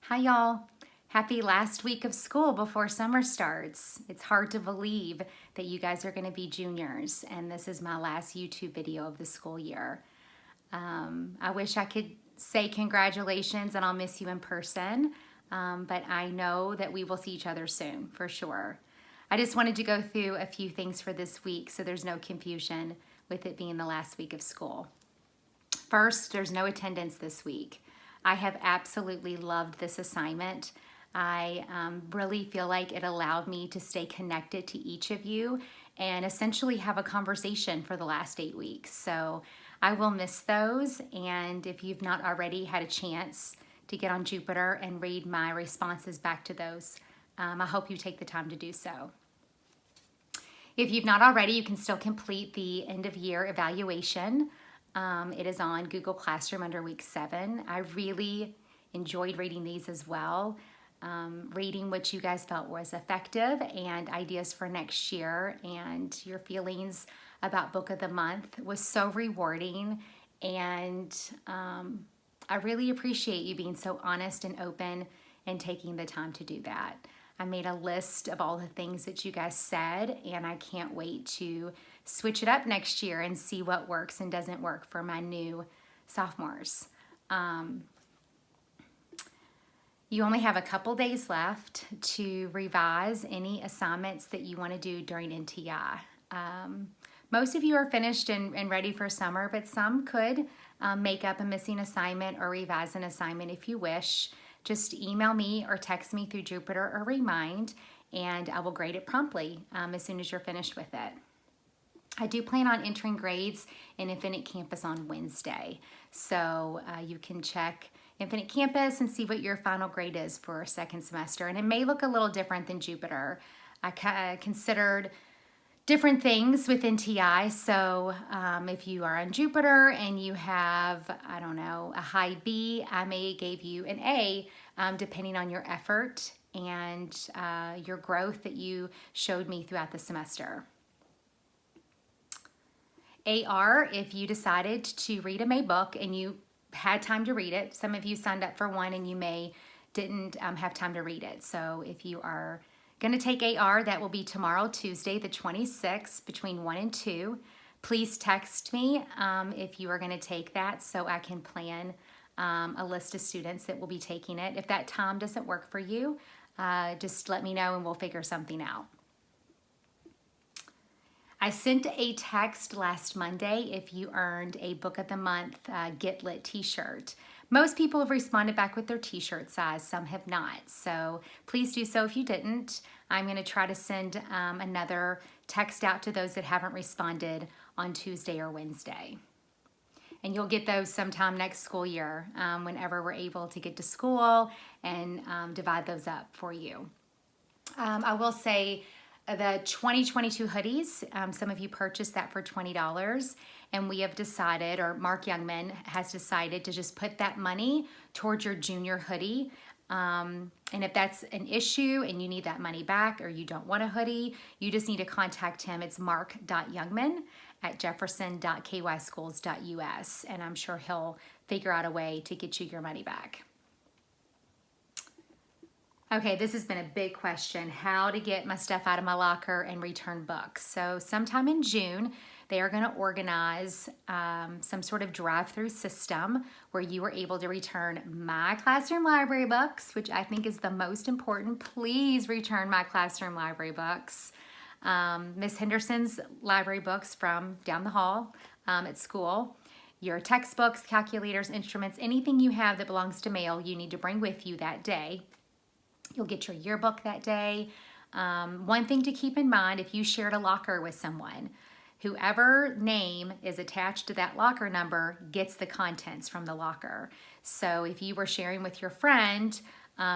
Hi y'all. Happy last week of school before summer starts. It's hard to believe that you guys are going to be juniors and this is my last YouTube video of the school year. I wish I could say congratulations and I'll miss you in person, but I know that we will see each other soon for sure. I just wanted to go through a few things for this week so there's no confusion with it being the last week of school. First, there's no attendance this week. I have absolutely loved this assignment. I really feel like it allowed me to stay connected to each of you and essentially have a conversation for the last 8 weeks. So I will miss those, and if you've not already had a chance to get on Jupiter and read my responses back to those, I hope you take the time to do so. If you've not already, you can still complete the end of year evaluation. It is on Google Classroom under week 7. I really enjoyed reading these as well. Reading what you guys felt was effective and ideas for next year and your feelings about book of the month was so rewarding, and I really appreciate you being so honest and open and taking the time to do that. I made a list of all the things that you guys said, and I can't wait to switch it up next year and see what works and doesn't work for my new sophomores. You only have a couple days left to revise any assignments that you want to do during NTI. Most of you are finished and ready for summer, but some could make up a missing assignment or revise an assignment if you wish. Just email me or text me through Jupiter or Remind, and I will grade it promptly as soon as you're finished with it. I do plan on entering grades in Infinite Campus on Wednesday, so you can check Infinite Campus and see what your final grade is for second semester, and it may look a little different than Jupiter. I considered different things with NTI, so if you are on Jupiter and you have, I don't know, a high B, I may give you an A depending on your effort and your growth that you showed me throughout the semester. AR, if you decided to read a May book and you had time to read it, some of you signed up for one and you may didn't have time to read it. So if you are going to take AR, that will be tomorrow, Tuesday, the 26th, between 1 and 2. Please text me if you are going to take that so I can plan a list of students that will be taking it. If that time doesn't work for you, just let me know and we'll figure something out. I sent a text last Monday if you earned a Book of the Month Get Lit t-shirt. Most people have responded back with their t-shirt size, some have not. So please do so if you didn't. I'm going to try to send another text out to those that haven't responded on Tuesday or Wednesday. And you'll get those sometime next school year whenever we're able to get to school and divide those up for you. I will say the 2022 hoodies, some of you purchased that for $20, and we have decided, or Mark Youngman has decided, to just put that money towards your junior hoodie. And if that's an issue and you need that money back or you don't want a hoodie, you just need to contact him. It's mark.youngman@jefferson.kyschools.us, and I'm sure he'll figure out a way to get you your money back. Okay, this has been a big question, how to get my stuff out of my locker and return books. So sometime in June, they are going to organize some sort of drive-through system where you are able to return my classroom library books, which I think is the most important. Please return my classroom library books. Miss Henderson's library books from down the hall at school. Your textbooks, calculators, instruments, anything you have that belongs to mail, you need to bring with you that day. You'll get your yearbook that day. One thing to keep in mind, if you shared a locker with someone, whoever name is attached to that locker number gets the contents from the locker. So if you were sharing with your friend,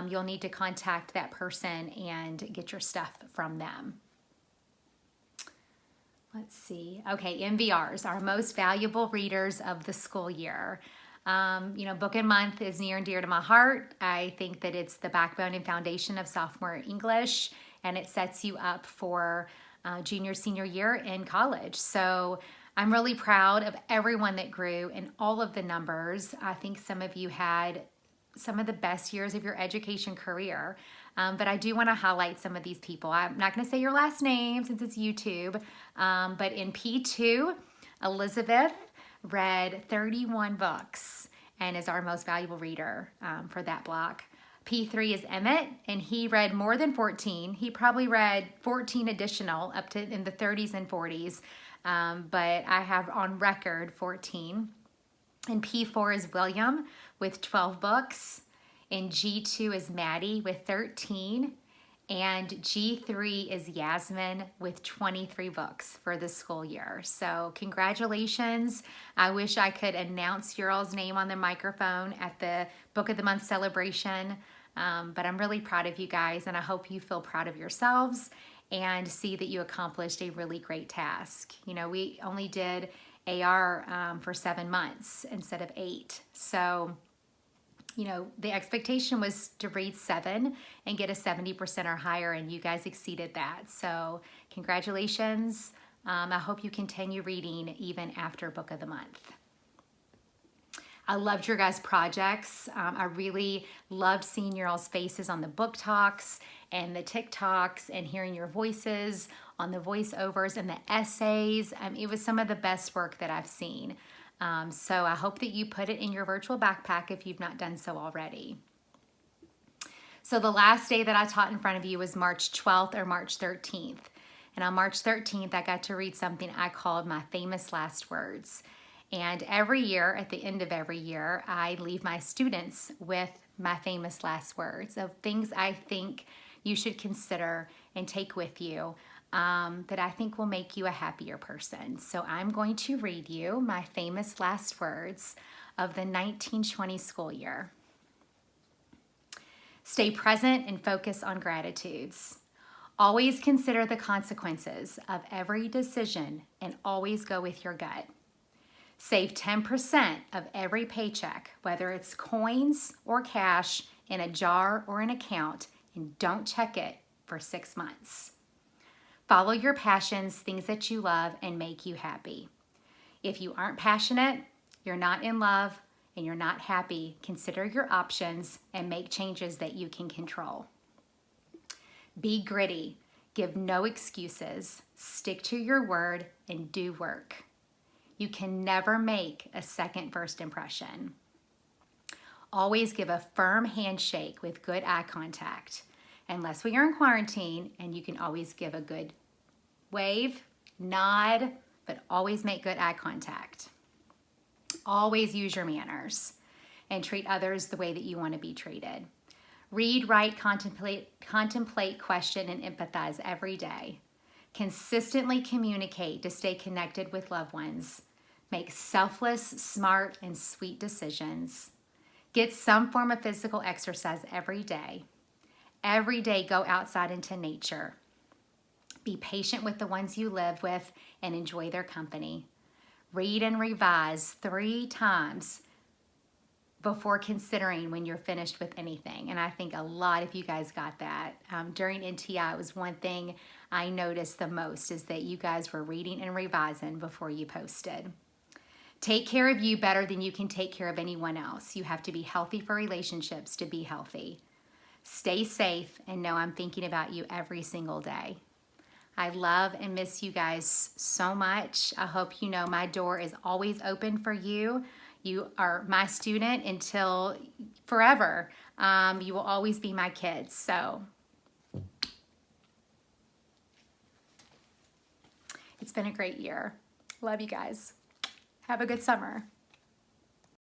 you'll need to contact that person and get your stuff from them. Let's see. Okay, MVRs, our most valuable readers of the school year. Book and Month is near and dear to my heart. I think that it's the backbone and foundation of sophomore English, and it sets you up for junior, senior year in college. So I'm really proud of everyone that grew and all of the numbers. I think some of you had some of the best years of your education career. But I do want to highlight some of these people. I'm not going to say your last name since it's YouTube, but in P2, Elizabeth read 31 books and is our most valuable reader for that block. P3 is Emmett, and he read more than 14. He probably read 14 additional up to in the 30s and 40s, but I have on record 14. And P4 is William with 12 books. And G2 is Maddie with 13. And G3 is Yasmin with 23 books for the school year. So congratulations. I wish I could announce your all's name on the microphone at the Book of the Month celebration. But I'm really proud of you guys, and I hope you feel proud of yourselves and see that you accomplished a really great task. You know, we only did AR for 7 months instead of 8. So, you know, the expectation was to read 7 and get a 70% or higher, and you guys exceeded that. So congratulations. I hope you continue reading even after Book of the Month. I loved your guys' projects. I really loved seeing your all's faces on the book talks and the TikToks and hearing your voices on the voiceovers and the essays. It was some of the best work that I've seen. So I hope that you put it in your virtual backpack if you've not done so already. So the last day that I taught in front of you was March 12th or March 13th. And on March 13th, I got to read something I called my famous last words. And every year, at the end of every year, I leave my students with my famous last words of things I think you should consider and take with you that I think will make you a happier person. So I'm going to read you my famous last words of the 1920 school year. Stay present and focus on gratitudes. Always consider the consequences of every decision and always go with your gut. Save 10% of every paycheck, whether it's coins or cash, in a jar or an account, and don't check it for 6 months. Follow your passions, things that you love and make you happy. If you aren't passionate, you're not in love, and you're not happy, consider your options and make changes that you can control. Be gritty, give no excuses, stick to your word, and do work. You can never make a second first impression. Always give a firm handshake with good eye contact, unless we are in quarantine, and you can always give a good wave, nod, but always make good eye contact. Always use your manners and treat others the way that you want to be treated. Read, write, contemplate, question, and empathize every day. Consistently communicate to stay connected with loved ones. Make selfless, smart, and sweet decisions. Get some form of physical exercise every day. Every day, go outside into nature. Be patient with the ones you live with and enjoy their company. Read and revise 3 times before considering when you're finished with anything. And I think a lot of you guys got that. During NTI, it was one thing I noticed the most is that you guys were reading and revising before you posted. Take care of you better than you can take care of anyone else. You have to be healthy for relationships to be healthy. Stay safe and know I'm thinking about you every single day. I love and miss you guys so much. I hope you know my door is always open for you. You are my student until forever. You will always be my kids. So it's been a great year. Love you guys. Have a good summer.